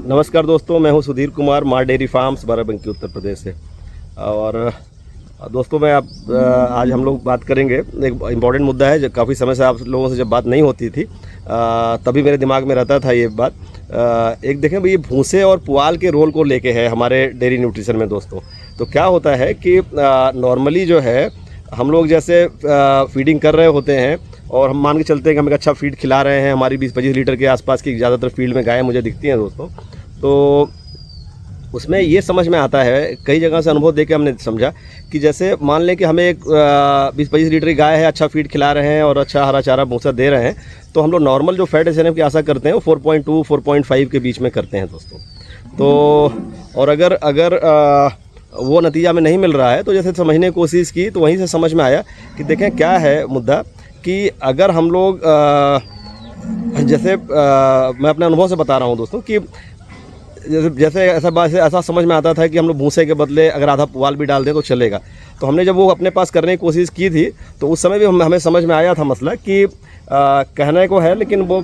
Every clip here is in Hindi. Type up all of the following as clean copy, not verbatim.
नमस्कार दोस्तों, मैं हूं सुधीर कुमार, माँ डेयरी फार्म्स, बाराबंकी, उत्तर प्रदेश से। और दोस्तों मैं आज हम लोग बात करेंगे, एक इम्पॉर्टेंट मुद्दा है जो काफ़ी समय से आप लोगों से जब बात नहीं होती थी तभी मेरे दिमाग में रहता था ये बात। एक देखें भाई, ये भूसे और पुआल के रोल को लेके है हमारे डेयरी न्यूट्रिशन में दोस्तों। तो क्या होता है कि नॉर्मली जो है हम लोग जैसे फीडिंग कर रहे होते हैं और हम मान के चलते हैं कि हम एक अच्छा फीड खिला रहे हैं। हमारी 20-25 लीटर के आसपास की ज़्यादातर फील्ड में गायें मुझे दिखती हैं दोस्तों। तो उसमें ये समझ में आता है, कई जगह से अनुभव देके हमने समझा कि जैसे मान लें कि हमें एक 20-25 लीटर की गाय है, अच्छा फीड खिला रहे हैं और अच्छा हरा चारा भूसा दे रहे हैं, तो हम लोग नॉर्मल जो फैट एसएनएफ की आशा करते हैं वो 4.2-4.5 के बीच में करते हैं दोस्तों। तो और अगर वो नतीजा में नहीं मिल रहा है तो जैसे समझने की कोशिश की तो वहीं से समझ में आया कि देखें क्या है मुद्दा, कि अगर हम लोग जैसे मैं अपने अनुभव से बता रहा हूँ दोस्तों कि जैसे ऐसा समझ में आता था कि हम लोग भूसे के बदले अगर आधा पुआल भी डाल दें तो चलेगा। तो हमने जब वो अपने पास करने की कोशिश की थी तो उस समय भी हमें समझ में आया था मसला कि कहने को है, लेकिन वो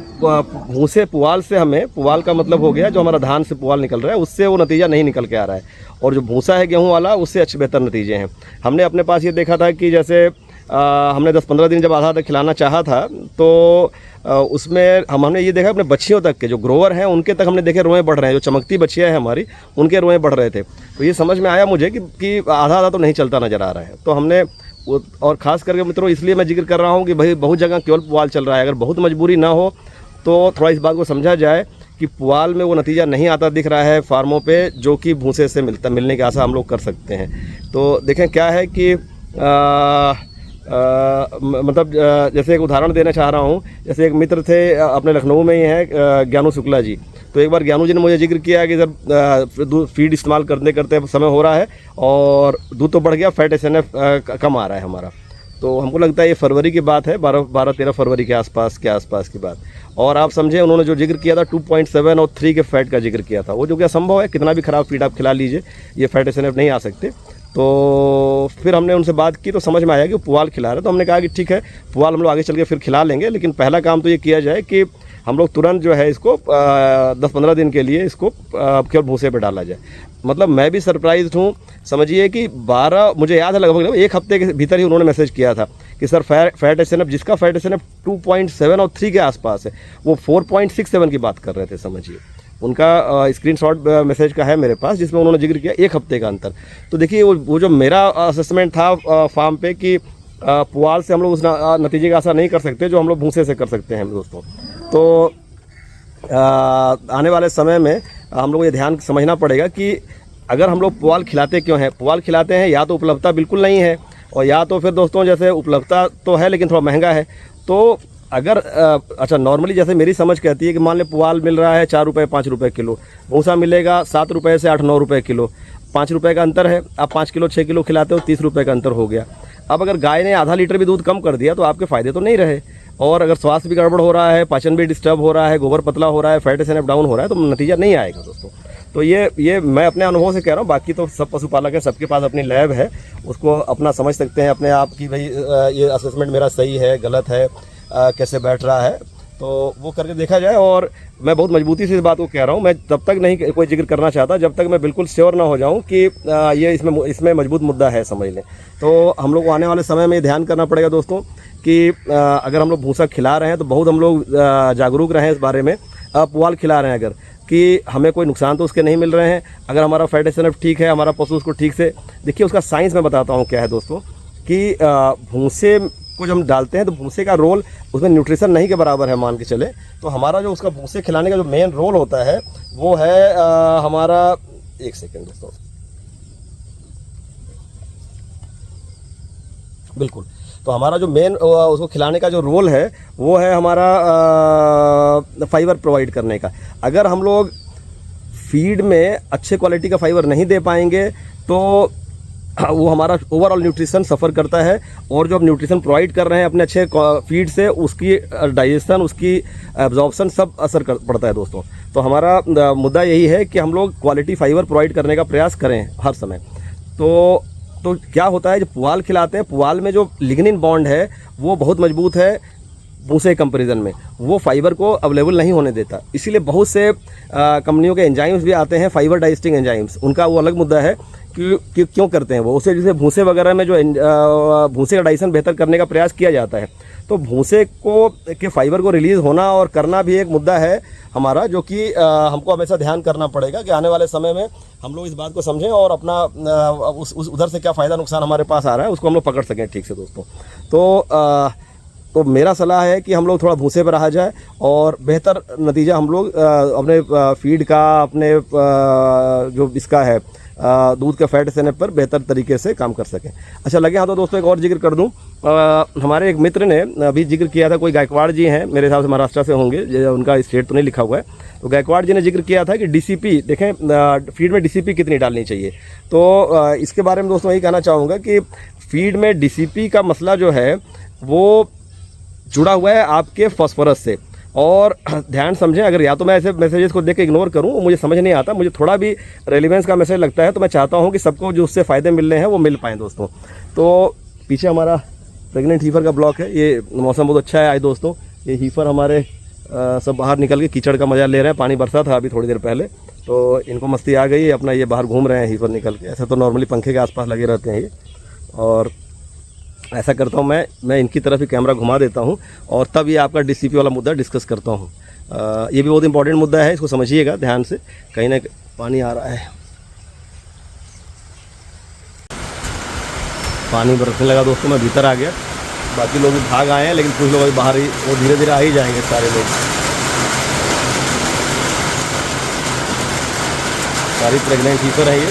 भूसे पुआल से हमें, पुआल का मतलब हो गया जो हमारा धान से पुआल निकल रहा है, उससे वो नतीजा नहीं निकल के आ रहा है। और जो भूसा है गेहूँ वाला, उससे अच्छे बेहतर नतीजे हैं। हमने अपने पास ये देखा था कि जैसे हमने 10-15 दिन जब आधा तक खिलाना चाहा था तो उसमें हमने ये देखा अपने बच्चियों तक के जो ग्रोवर हैं उनके तक हमने देखे रोएं बढ़ रहे हैं। जो चमकती बच्चियाँ हैं हमारी, उनके रोएं बढ़ रहे थे। तो ये समझ में आया मुझे कि आधा तो नहीं चलता नज़र आ रहा है। तो हमने, और ख़ास करके मित्रों इसलिए मैं जिक्र कर रहा हूँ कि भाई बहुत जगह केवल पुआल चल रहा है। अगर बहुत मजबूरी ना हो तो थोड़ा इस बात को समझा जाए कि पुआल में वो नतीजा नहीं आता दिख रहा है फार्मों पे जो कि भूसे से मिलने की आशा हम लोग कर सकते हैं। तो देखें क्या है कि मतलब जैसे एक उदाहरण देना चाह रहा हूँ। जैसे एक मित्र थे अपने लखनऊ में ही हैं, ज्ञानू शुक्ला जी। तो एक बार ज्ञानू जी ने मुझे जिक्र किया कि सर दूध फीड इस्तेमाल करते करते समय हो रहा है और दूध तो बढ़ गया, फैट एसएनएफ कम आ रहा है हमारा। तो हमको लगता है ये फरवरी की बात है, 12-13 फरवरी के आसपास की बात। और आप समझे उन्होंने जो जिक्र किया था 2.7 और 3 के फैट का जिक्र किया था, वो जो कि असंभव है। कितना भी ख़राब फीड आप खिला लीजिए, ये फैट एसएनएफ नहीं आ सकते। तो फिर हमने उनसे बात की तो समझ में आया कि पुआल खिला रहे। तो हमने कहा कि ठीक है, पुआल हम लोग आगे चल के फिर खिला लेंगे, लेकिन पहला काम तो ये किया जाए कि हम लोग तुरंत जो है इसको 10-15 दिन के लिए इसको केवल भूसे पे डाला जाए। मतलब मैं भी सरप्राइज्ड हूँ। समझिए कि 12, मुझे याद है लगभग एक हफ्ते के भीतर ही उन्होंने मैसेज किया था कि सर फैट एसएनएफ, जिसका फैट एसएनएफ 2.7 और 3 के आसपास है, वो 4.67 की बात कर रहे थे। समझिए उनका स्क्रीनशॉट मैसेज का है मेरे पास, जिसमें उन्होंने जिक्र किया एक हफ्ते का अंतर। तो देखिए वो जो मेरा असेसमेंट था फार्म पे कि पुआल से हम लोग उस नतीजे का आशा नहीं कर सकते जो हम लोग भूसे से कर सकते हैं दोस्तों। तो आने वाले समय में हम लोग ये ध्यान समझना पड़ेगा कि अगर हम लोग पुआल खिलाते क्यों हैं। पुआल खिलाते हैं या तो उपलब्धता बिल्कुल नहीं है, और या तो फिर दोस्तों जैसे उपलब्धता तो है लेकिन थोड़ा महंगा है। तो अगर अच्छा, नॉर्मली जैसे मेरी समझ कहती है कि मान लें पुआल मिल रहा है 4 रुपये 5 रुपये किलो, भूसा मिलेगा 7 रुपये से 8-9 रुपये किलो, 5 रुपये का अंतर है। आप 5 किलो 6 किलो खिलाते हो, 30 रुपये का अंतर हो गया। अब अगर गाय ने आधा लीटर भी दूध कम कर दिया तो आपके फ़ायदे तो नहीं रहे। और अगर स्वास्थ्य भी गड़बड़ हो रहा है, पाचन भी डिस्टर्ब हो रहा है, गोबर पतला हो रहा है, फैट एसएनएफ डाउन हो रहा है, तो नतीजा नहीं आएगा दोस्तों। तो ये मैं अपने अनुभव से कह रहा हूँ। बाकी तो सब पशुपालक है, सबके पास अपनी लैब है, उसको अपना समझ सकते हैं अपने आप की भाई ये असेसमेंट मेरा सही है गलत है, कैसे बैठ रहा है, तो वो करके देखा जाए। और मैं बहुत मजबूती से इस बात को कह रहा हूँ, मैं तब तक नहीं कोई जिक्र करना चाहता जब तक मैं बिल्कुल श्योर ना हो जाऊँ कि ये इसमें मजबूत मुद्दा है, समझ लें। तो हम लोग को आने वाले समय में ध्यान करना पड़ेगा दोस्तों कि अगर हम लोग भूसा खिला रहे हैं तो बहुत हम लोग जागरूक रहें इस बारे में। पुआल खिला रहे हैं अगर, कि हमें कोई नुकसान तो उसके नहीं मिल रहे हैं। अगर हमारा फैट एसएनएफ ठीक है, हमारा पशु उसको ठीक से, देखिए उसका साइंस मैं बताता हूँ क्या है दोस्तों, कि भूसे को जब हम डालते हैं तो भूसे का रोल उसमें न्यूट्रिशन नहीं के बराबर है मान के चले। तो हमारा जो उसका भूसे खिलाने का जो मेन रोल होता है वो है हमारा, एक सेकेंड दोस्तों, बिल्कुल। तो हमारा जो मेन उसको खिलाने का जो रोल है वो है हमारा फाइबर प्रोवाइड करने का। अगर हम लोग फीड में अच्छे क्वालिटी का फाइबर नहीं दे पाएंगे तो वो हमारा ओवरऑल न्यूट्रिशन सफ़र करता है। और जो हम न्यूट्रिशन प्रोवाइड कर रहे हैं अपने अच्छे फीड से, उसकी डाइजेशन, उसकी एब्जॉर्प्शन सब असर पड़ता है दोस्तों। तो हमारा मुद्दा यही है कि हम लोग क्वालिटी फाइबर प्रोवाइड करने का प्रयास करें हर समय। तो क्या होता है, जब पुआल खिलाते हैं, पुआल में जो लिग्निन बॉन्ड है वो बहुत मजबूत है। भूसे कंपैरिजन में वो फाइबर को अवेलेबल नहीं होने देता। इसीलिए बहुत से कंपनियों के एंजाइम्स भी आते हैं, फाइबर डाइजेस्टिंग एंजाइम्स, उनका वो अलग मुद्दा है कि क्यों करते हैं वो। उसे जैसे भूसे वगैरह में जो भूसे का डाइजेशन बेहतर करने का प्रयास किया जाता है, तो भूसे को के फाइबर को रिलीज़ होना और करना भी एक मुद्दा है हमारा, जो कि हमको हमेशा ध्यान करना पड़ेगा कि आने वाले समय में हम लोग इस बात को समझें और अपना उस उधर से क्या फ़ायदा नुकसान हमारे पास आ रहा है उसको हम लोग पकड़ सकें ठीक से दोस्तों। तो मेरा सलाह है कि हम लोग थोड़ा भूसे पर रहा जाए और बेहतर नतीजा हम लोग अपने फीड का, अपने जो इसका है दूध के फैट सेने पर बेहतर तरीके से काम कर सकें। अच्छा लगे हाँ तो दोस्तों एक और जिक्र कर दूं, हमारे एक मित्र ने अभी जिक्र किया था, कोई गायकवाड़ जी हैं, मेरे हिसाब से महाराष्ट्र से होंगे, उनका स्टेट तो नहीं लिखा हुआ है, तो गायकवाड़ जी ने जिक्र किया था कि डीसीपी देखें, फीड में डीसीपी कितनी डालनी चाहिए। तो इसके बारे में दोस्तों यही कहना चाहूँगा कि फीड में डीसीपी का मसला जो है वो जुड़ा हुआ है आपके फॉस्फोरस से। और ध्यान समझें, अगर या तो मैं ऐसे मैसेजेस को देख के इग्नोर करूं, मुझे समझ नहीं आता, मुझे थोड़ा भी रेलिवेंस का मैसेज लगता है तो मैं चाहता हूं कि सबको जो उससे फ़ायदे मिल रहे हैं वो मिल पाएँ दोस्तों। तो पीछे हमारा प्रेग्नेंट हीफर का ब्लॉक है, ये मौसम बहुत अच्छा है आज दोस्तों। ये हीफर हमारे सब बाहर निकल के कीचड़ का मज़ा ले रहे हैं, पानी बरसा था अभी थोड़ी देर पहले, तो इनको मस्ती आ गई, अपना ये बाहर घूम रहे हैं हीफर निकल के। ऐसे तो नॉर्मली पंखे के आसपास लगे रहते हैं ये, और ऐसा करता हूँ मैं इनकी तरफ ही कैमरा घुमा देता हूँ और तब ये आपका डीसीपी वाला मुद्दा डिस्कस करता हूँ। ये भी बहुत इंपॉर्टेंट मुद्दा है, इसको समझिएगा ध्यान से। कहीं ना पानी आ रहा है, पानी बरसने लगा दोस्तों, मैं भीतर आ गया, बाकी लोग भी भाग आए हैं, लेकिन कुछ लोग अभी बाहर ही, वो धीरे धीरे आ ही जाएंगे सारे लोग। सारी प्रेग्नेंट हीफर है ये।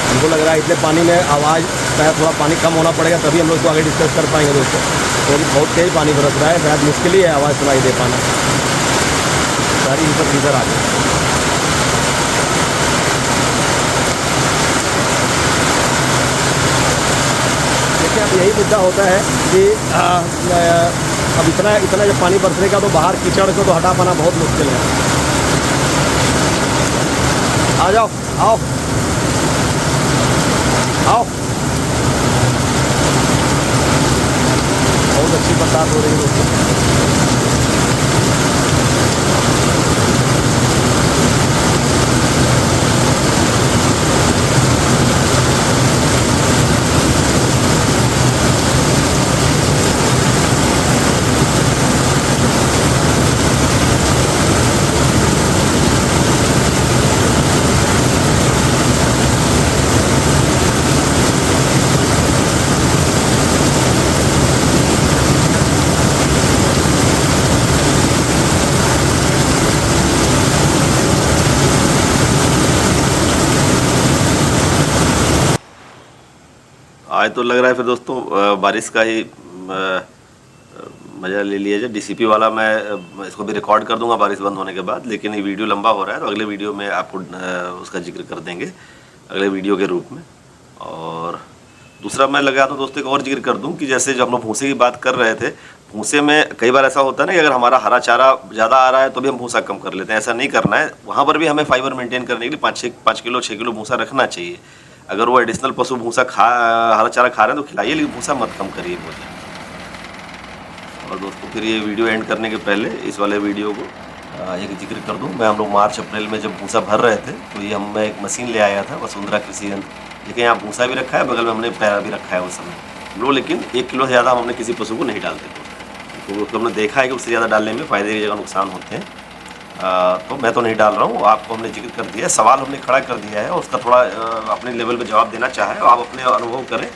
हमको लग रहा है इतने पानी में आवाज़ शायद थोड़ा पानी कम होना पड़ेगा तभी हम लोग इसको आगे डिस्कस कर पाएंगे दोस्तों, क्योंकि बहुत तेज पानी बरस रहा है, शायद मुश्किल ही है आवाज़ सुनाई दे पाना। सारी हीफर हीफर आ गई। देखिए अब यही मुद्दा होता है कि अब इतना जब पानी बरसने का तो बाहर कीचड़ को तो हटा पाना बहुत मुश्किल है। आ जाओ, आओ आओ, बहुत अच्छी बरसात हो रही है दोस्तों। आज तो लग रहा है फिर दोस्तों बारिश का ही मज़ा ले लिया जाए। डीसीपी वाला मैं इसको भी रिकॉर्ड कर दूंगा बारिश बंद होने के बाद, लेकिन ये वीडियो लंबा हो रहा है तो अगले वीडियो में आपको उसका जिक्र कर देंगे अगले वीडियो के रूप में। और दूसरा मैं लगा तो दोस्तों एक और जिक्र कर दूं कि जैसे जब हम लोग भूसे की बात कर रहे थे, भूसे में कई बार ऐसा होता है ना कि अगर हमारा हरा चारा ज़्यादा आ रहा है तो भी हम भूसा कम कर लेते हैं। ऐसा नहीं करना है, वहाँ पर भी हमें फाइबर मेंटेन करने के लिए 5 किलो 6 किलो भूसा रखना चाहिए। अगर वो एडिशनल पशु भूसा हरा चारा खा रहे हैं तो खिलाइए, लेकिन भूसा मत कम करिए भोजन। और दोस्तों फिर ये वीडियो एंड करने के पहले इस वाले वीडियो को एक जिक्र कर दूं, मैं हम लोग मार्च अप्रैल में जब भूसा भर रहे थे तो ये मैं एक मशीन ले आया था वसुंधरा कृषि यंत्र। देखिए यहाँ भूसा भी रखा है, बगल में हमने पैरा भी रखा है उस समय हम लोग, लेकिन 1 किलो से ज़्यादा हमने किसी पशु को नहीं डालते थे। तो हमने देखा है कि उससे ज़्यादा डालने में फ़ायदे की जगह नुकसान होते हैं। तो मैं तो नहीं डाल रहा हूँ, आपको हमने जिक्र कर दिया है, सवाल हमने खड़ा कर दिया है और उसका थोड़ा अपने लेवल पे जवाब देना चाहे, आप अपने अनुभव करें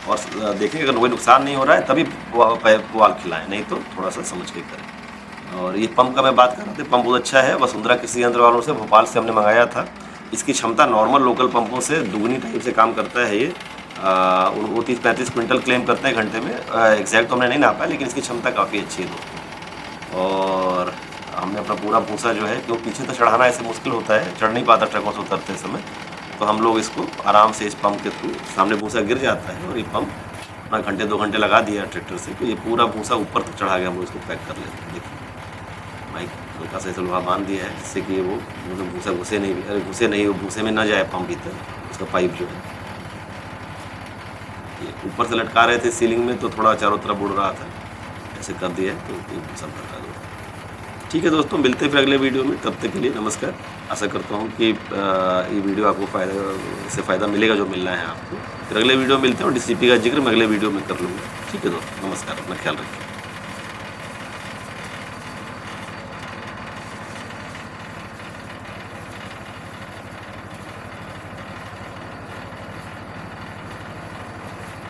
और देखें अगर कोई नुकसान नहीं हो रहा है तभी पुआल खिलाएं, नहीं तो थोड़ा सा समझ के करें। और ये पंप का मैं बात कर रहा था, पंप बहुत अच्छा है, वसुंधरा कृषि यंत्र वालों से भोपाल से हमने मंगाया था। इसकी क्षमता नॉर्मल लोकल पंपों से दुगनी टाइप से काम करता है ये। वो 30-35 क्विंटल क्लेम करते हैं घंटे में, एग्जैक्ट तो हमने नहीं नापा, लेकिन इसकी क्षमता काफ़ी अच्छी है दोस्तों। और हमने अपना पूरा भूसा जो है, क्योंकि पीछे तो चढ़ाना ऐसे मुश्किल होता है, चढ़ नहीं पाता ट्रकों से उतरते समय, तो हम लोग इसको आराम से इस पंप के थ्रू, सामने भूसा गिर जाता है और ये पंप अपना घंटे 2 घंटे लगा दिया ट्रैक्टर से, तो ये पूरा भूसा ऊपर तक चढ़ा गया, हम लोग इसको पैक कर लेते हैं। देखिए माइक हल्का सा लोहा बांध दिया है जिससे कि वो मतलब भूसा घुसे नहीं, वो भूसे में न जाए पंप भीतर, उसका पाइप जो है। ये ऊपर से लटका रहे थे सीलिंग में तो थोड़ा चारों तरफ उड़ रहा था, ऐसे कर दिया है, तो संपर्क कर दो। ठीक है दोस्तों, मिलते हैं फिर अगले वीडियो में, तब तक के लिए नमस्कार। आशा करता हूँ कि ये वीडियो आपको इससे फ़ायदा मिलेगा जो मिलना है आपको। फिर अगले वीडियो में मिलते हैं और DCP का जिक्र मैं अगले वीडियो में कर लूँगा। ठीक है दोस्तों, नमस्कार, अपना ख्याल रखिए।